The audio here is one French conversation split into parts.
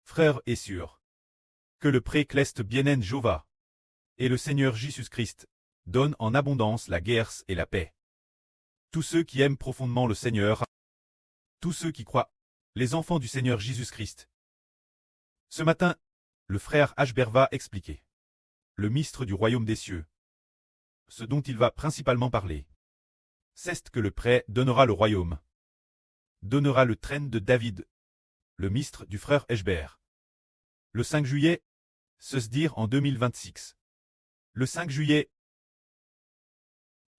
frères et sœurs, que le pré-Cleste bienen Jova et le Seigneur Jésus-Christ donnent en abondance la guerre et la paix. Tous ceux qui aiment profondément le Seigneur, tous ceux qui croient, les enfants du Seigneur Jésus-Christ. Ce matin, le frère Hber va expliquer le mystère du royaume des cieux. Ce dont il va principalement parler, c'est que le prêtre donnera le royaume, donnera le trône de David, le mystère du frère Hber. Le 5 juillet, se dire en 2026. Le 5 juillet,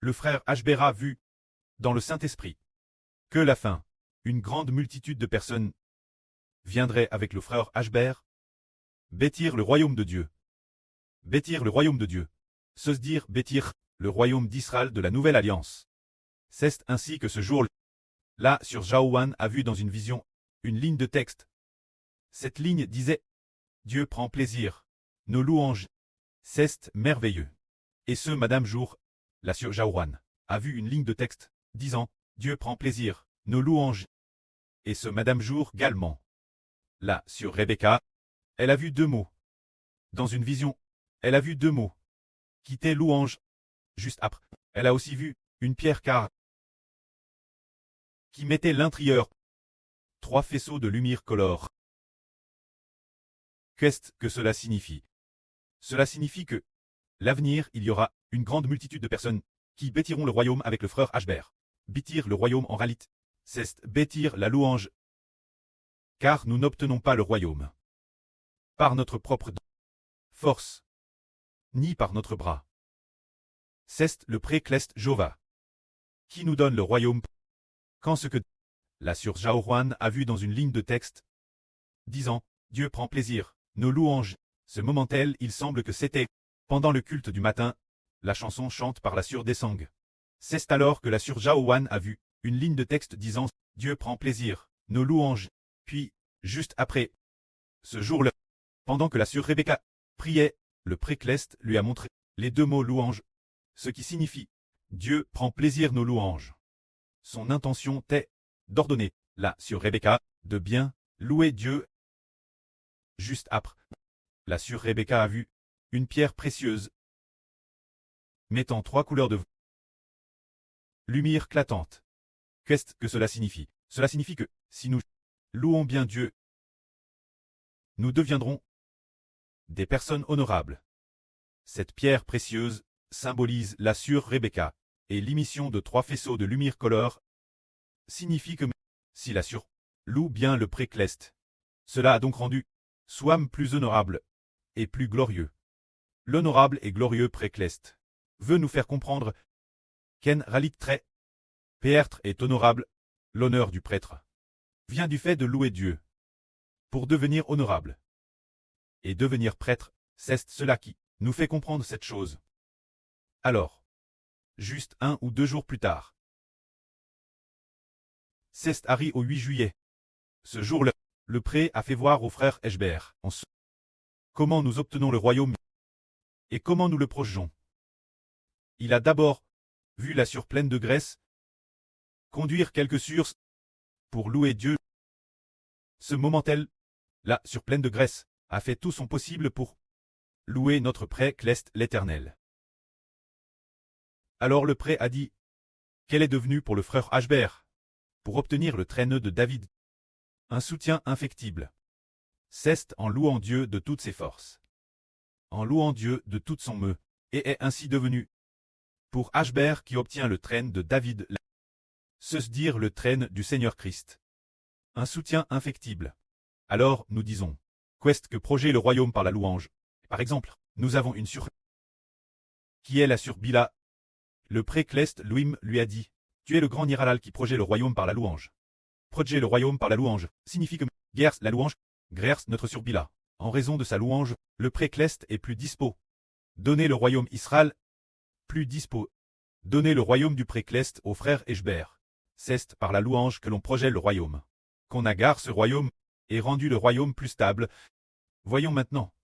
le frère Hber a vu, dans le Saint-Esprit, que la fin, une grande multitude de personnes viendrait avec le frère Hber, bâtir le royaume de Dieu. Bâtir le royaume de Dieu. Se dire bâtir le royaume d'Israël de la nouvelle alliance. C'est ainsi que ce jour-là, sur Jaouan a vu dans une vision, une ligne de texte. Cette ligne disait « Dieu prend plaisir, nos louanges, c'est merveilleux ». Et ce Madame Jour, la sur Jaouan, a vu une ligne de texte, disant « Dieu prend plaisir, nos louanges ». Et ce Madame Jour également. Là, sur Rebecca, elle a vu deux mots. Dans une vision, elle a vu deux mots. Quitter louange. Juste après, elle a aussi vu une pierre qui mettait l'intérieur. 3 faisceaux de lumière colore. Qu'est-ce que cela signifie? Cela signifie que, l'avenir, il y aura une grande multitude de personnes qui bâtiront le royaume avec le frère Hber. Bâtir le royaume en réalité, c'est bâtir la louange. Car nous n'obtenons pas le royaume par notre propre force, ni par notre bras. C'est le pré-Cleste Jova qui nous donne le royaume. Quand ce que la sur Jaouan a vu dans une ligne de texte, disant « Dieu prend plaisir, nos louanges », ce moment-tel il semble que c'était, pendant le culte du matin, la chanson chante par la sur Desang. C'est alors que la sur Jaouan a vu une ligne de texte disant « Dieu prend plaisir, nos louanges », puis, juste après, ce jour-là, pendant que la sur Rebecca priait, le pré-Cleste lui a montré les deux mots louange, ce qui signifie « Dieu prend plaisir nos louanges ». Son intention était d'ordonner, là sur Rebecca, de bien louer Dieu. Juste après, la sur Rebecca a vu une pierre précieuse mettant 3 couleurs de lumière éclatante. Qu'est-ce que cela signifie? Cela signifie que, si nous louons bien Dieu, nous deviendrons des personnes honorables. Cette pierre précieuse symbolise la sur Rebecca, et l'émission de 3 faisceaux de lumière colore signifie que, si la sur loue bien le pré-Cleste, cela a donc rendu Soam plus honorable et plus glorieux. L'honorable et glorieux pré-Cleste veut nous faire comprendre qu'en réalité, Péêtre est honorable, l'honneur du prêtre vient du fait de louer Dieu. Pour devenir honorable et devenir prêtre, c'est cela qui nous fait comprendre cette chose. Alors, juste 1 ou 2 jours plus tard, c'est Harry au 8 juillet. Ce jour-là, le prêtre a fait voir au frère Hber en ce comment nous obtenons le royaume et comment nous le projetons. Il a d'abord vu la sur pleine de graisse conduire quelques surs pour louer Dieu. Ce moment-tel, la sur pleine de graisse, a fait tout son possible pour louer notre pré-Cleste l'Éternel. Alors le prêtre a dit qu'elle est devenue pour le frère Hber, pour obtenir le trône de David, un soutien infectible. C'est en louant Dieu de toutes ses forces, en louant Dieu de toute son meu, et est ainsi devenu, pour Hber qui obtient le trône de David, se dire le trône du Seigneur Christ. Un soutien infectible. Alors, nous disons, qu'est-ce que projet le royaume par la louange? Par exemple, nous avons une sur qui est la sur Bila. Le pré-Cleste lui a dit, tu es le grand Niraral qui projette le royaume par la louange. Projet le royaume par la louange signifie que Gers la louange, Grers notre sur Bila. En raison de sa louange, le pré-Cleste est plus dispo. Donner le royaume Israël, plus dispo. Donner le royaume du pré-Cleste aux frères Hber. C'est par la louange que l'on projette le royaume. Qu'on agarre ce royaume, et rendu le royaume plus stable. Voyons maintenant.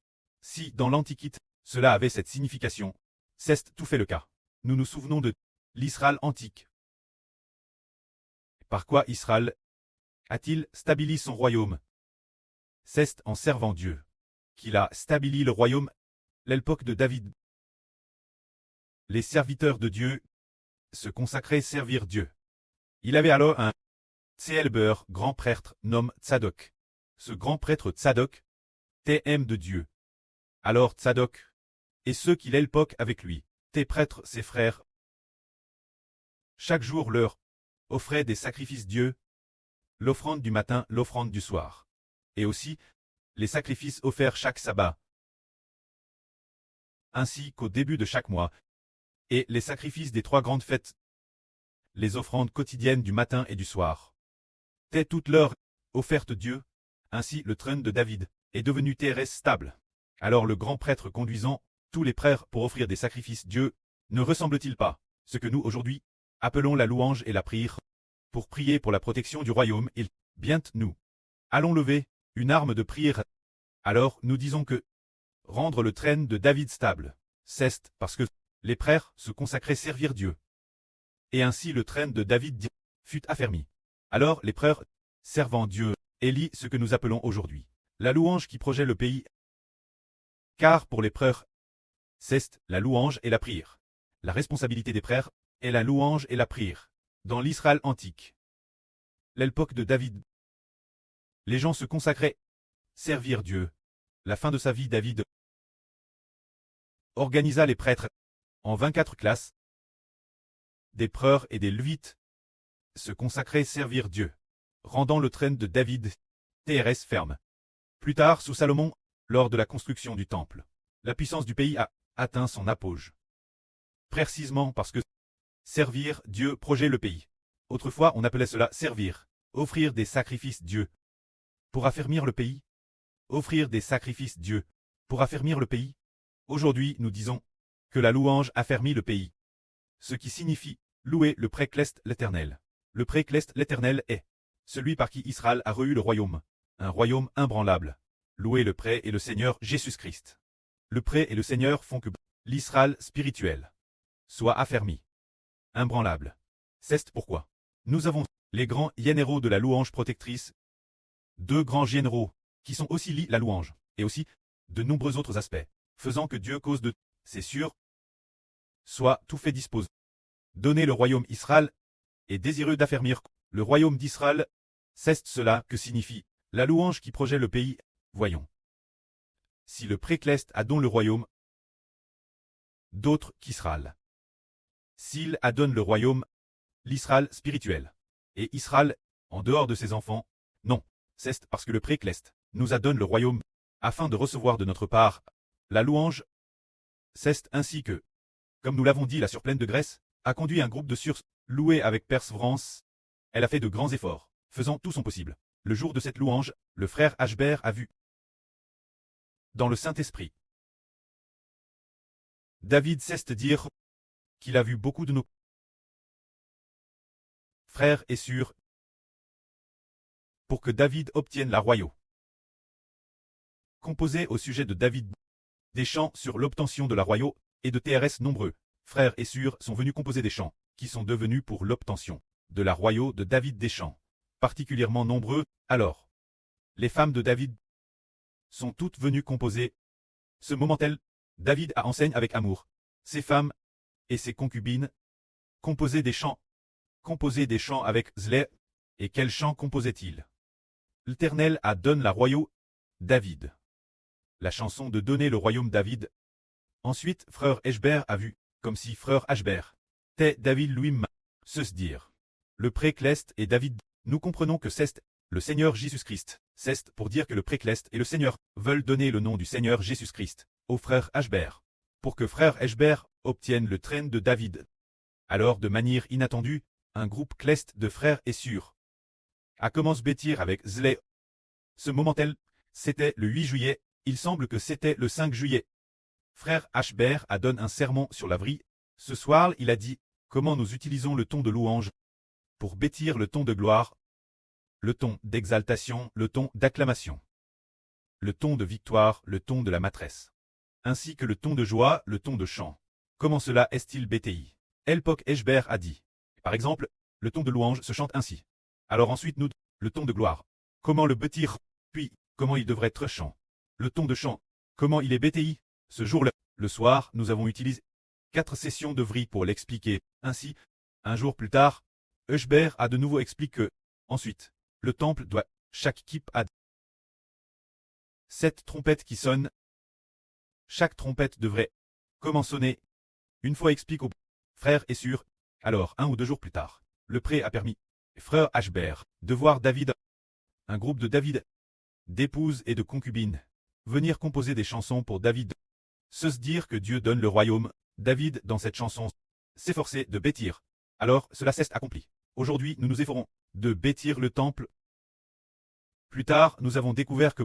Si, dans l'Antiquité, cela avait cette signification, c'est tout fait le cas. Nous nous souvenons de l'Israël antique. Par quoi Israël a-t-il stabilisé son royaume? C'est en servant Dieu qu'il a stabili le royaume, l'époque de David. Les serviteurs de Dieu se consacraient servir Dieu. Il avait alors un Tséelbeur, grand prêtre, nomme Tsadok. Ce grand prêtre Tsadok, TM de Dieu. Alors Tsadok, et ceux qui l'époque avec lui, tes prêtres, ses frères, chaque jour leur offraient des sacrifices Dieu, l'offrande du matin, l'offrande du soir, et aussi les sacrifices offerts chaque sabbat, ainsi qu'au début de chaque mois, et les sacrifices des 3 grandes fêtes, les offrandes quotidiennes du matin et du soir. T'es toute l'heure offerte Dieu, ainsi le trône de David est devenu TRS stable. Alors le grand prêtre conduisant tous les prêtres pour offrir des sacrifices Dieu, ne ressemble-t-il pas ce que nous aujourd'hui appelons la louange et la prière, pour prier pour la protection du royaume et bien nous allons lever une arme de prière. Alors nous disons que rendre le trône de David stable, c'est parce que les prêtres se consacraient servir Dieu. Et ainsi le trône de David fut affermi. Alors les prêtres, servant Dieu, élit ce que nous appelons aujourd'hui la louange qui projette le pays. Car pour les prêtres, c'est la louange et la prière. La responsabilité des prêtres est la louange et la prière. Dans l'Israël antique, l'époque de David, les gens se consacraient servir Dieu. La fin de sa vie, David organisa les prêtres en 24 classes, des prêtres et des lévites se consacraient servir Dieu, rendant le trône de David TRS ferme. Plus tard, sous Salomon, lors de la construction du temple, la puissance du pays a atteint son apogée. Précisément parce que servir Dieu projette le pays. Autrefois, on appelait cela servir, offrir des sacrifices Dieu. Pour affermir le pays, offrir des sacrifices Dieu. Pour affermir le pays, aujourd'hui nous disons que la louange affermit le pays. Ce qui signifie louer le précleste l'Éternel. Le précleste l'Éternel est celui par qui Israël a reçu le royaume, un royaume imbranlable. Louer le pré et le Seigneur Jésus-Christ. Le pré et le Seigneur font que l'Israël spirituel soit affermi, imbranlable. C'est pourquoi nous avons les grands généraux de la louange protectrice, 2 grands généraux qui sont aussi liés la louange, et aussi de nombreux autres aspects, faisant que Dieu cause de, c'est sûr, soit tout fait dispose. Donner le royaume Israël est désireux d'affermir le royaume d'Israël. C'est cela que signifie la louange qui projette le pays. Voyons. Si le précleste adonne le royaume, d'autres qu'Israël. S'il adonne le royaume, l'Israël spirituel, et Israël, en dehors de ses enfants, non, c'est parce que le précleste nous adonne le royaume, afin de recevoir de notre part la louange. C'est ainsi que, comme nous l'avons dit, la surpleine de Grèce a conduit un groupe de Surs, loué avec persévérance. Elle a fait de grands efforts, faisant tout son possible. Le jour de cette louange, le frère Ashbert a vu dans le Saint-Esprit David cesse de dire qu'il a vu beaucoup de nos frères et sœurs pour que David obtienne la royaume. Composé au sujet de David, des chants sur l'obtention de la royaume et de TRS nombreux, frères et sœurs sont venus composer des chants qui sont devenus pour l'obtention de la royaume de David des chants, particulièrement nombreux. Alors, les femmes de David sont toutes venues composer ce moment-tel. David a enseigne avec amour ses femmes et ses concubines, composaient des chants avec zèle. Et quels chants composait-il? L'Éternel a donné la royaume David. La chanson de donner le royaume David. Ensuite, frère Ashbert a vu, comme si frère Ashbert t'est David lui-même, se dire. Le précleste et David, nous comprenons que c'est le Seigneur Jésus-Christ. C'est pour dire que le précleste et le Seigneur veulent donner le nom du Seigneur Jésus-Christ au frère Ashbert, pour que frère Ashbert obtienne le trône de David. Alors, de manière inattendue, un groupe cleste de frères et sœurs a commencé à bâtir avec zèle. Ce moment-tel, c'était le 8 juillet, il semble que c'était le 5 juillet. Frère Ashbert a donné un sermon sur la vie. Ce soir, il a dit comment nous utilisons le ton de louange pour bâtir le ton de gloire, le ton d'exaltation, le ton d'acclamation, le ton de victoire, le ton de la maîtresse, ainsi que le ton de joie, le ton de chant. Comment cela est-il bâti? Elpok Ashbert a dit. Par exemple, le ton de louange se chante ainsi. Alors ensuite nous, le ton de gloire. Comment le bâtir? Puis, comment il devrait être chant. Le ton de chant, comment il est BTI. Ce jour-là, le soir, nous avons utilisé 4 sessions de vrille pour l'expliquer. Ainsi, un jour plus tard, Eschber a de nouveau expliqué que, ensuite, le temple doit, chaque kip a 7 trompettes qui sonnent. Chaque trompette devrait, comment sonner. Une fois explique aux frères et sœurs. Alors, 1 ou 2 jours plus tard, le pré a permis, frère Ashber, de voir David, un groupe de David, d'épouses et de concubines, venir composer des chansons pour David. Se dire que Dieu donne le royaume, David, dans cette chanson, s'efforçait de bâtir. Alors, cela s'est accompli. Aujourd'hui, nous nous efforçons de bâtir le temple. Plus tard, nous avons découvert que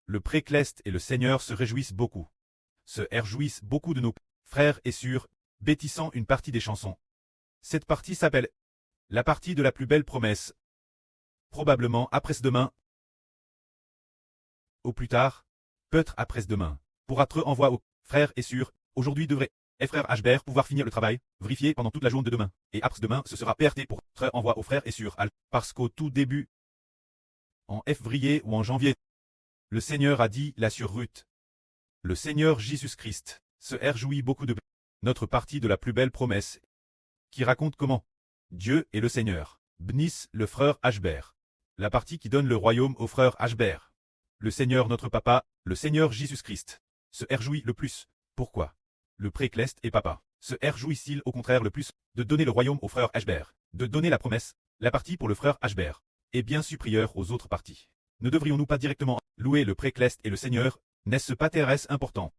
le précleste et le Seigneur se réjouissent beaucoup. Se réjouissent beaucoup de nos frères et sœurs, bâtissant une partie des chansons. Cette partie s'appelle la partie de la plus belle promesse. Probablement après-demain. Au plus tard, peut-être après-demain, pour être envoyé aux frères et sœurs, aujourd'hui devrait frère Ashber pouvoir finir le travail, vérifier pendant toute la journée de demain, et après-demain ce sera PRT pour être envoyé aux frères et sœurs, parce qu'au tout début, en février ou en janvier, le Seigneur a dit là sur Ruth. Le Seigneur Jésus-Christ se réjouit beaucoup de notre partie de la plus belle promesse, qui raconte comment Dieu est le Seigneur, bénisse le frère Ashber, la partie qui donne le royaume au frère Ashber. Le Seigneur notre Papa, le Seigneur Jésus-Christ, se réjouit le plus. Pourquoi? Le précleste et Papa se réjouissent-ils au contraire le plus de donner le royaume au frère Ashber, de donner la promesse, la partie pour le frère Ashber, est bien supérieure aux autres parties. Ne devrions-nous pas directement louer le précleste et le Seigneur? N'est-ce pas très important?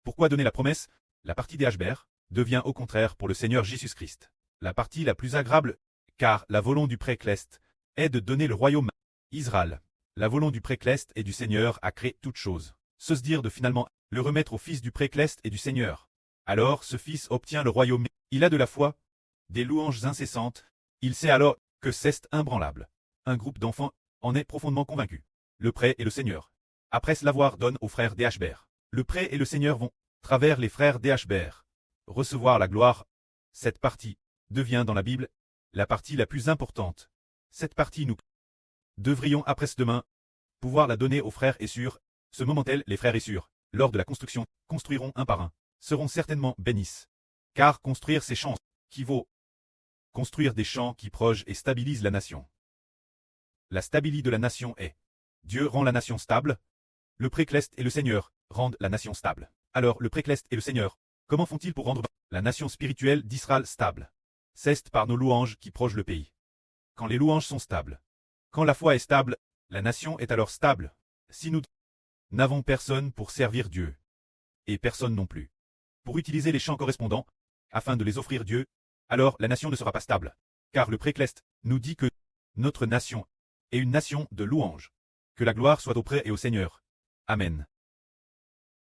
Pourquoi donner la promesse? La partie des Ashber devient au contraire pour le Seigneur Jésus-Christ la partie la plus agréable, car la volonté du précleste est de donner le royaume à Israël. La volonté du précleste et du Seigneur a créé toutes choses. Se dire de finalement le remettre au fils du précleste et du Seigneur. Alors ce fils obtient le royaume. Il a de la foi, des louanges incessantes. Il sait alors que c'est imbranlable. Un groupe d'enfants en est profondément convaincu. Le pré et le Seigneur. Après l'avoir donne aux frères des Ashber. Le pré et le Seigneur vont, travers les frères des Ashber, recevoir la gloire. Cette partie devient dans la Bible la partie la plus importante. Cette partie nous devrions après-demain pouvoir la donner aux frères et sœurs. Ce moment-là, les frères et sœurs, lors de la construction, construiront un par un, seront certainement bénis. Car construire ces champs qui vaut construire des champs qui protègent et stabilisent la nation. La stabilité de la nation est Dieu rend la nation stable. Le précleste et le Seigneur rendent la nation stable. Alors le précleste et le Seigneur, comment font-ils pour rendre la nation spirituelle d'Israël stable? C'est par nos louanges qui protègent le pays. Quand les louanges sont stables, quand la foi est stable, la nation est alors stable. Si nous n'avons personne pour servir Dieu, et personne non plus, pour utiliser les chants correspondants, afin de les offrir Dieu, alors la nation ne sera pas stable. Car le précleste nous dit que notre nation est une nation de louanges. Que la gloire soit au pré et au Seigneur. Amen.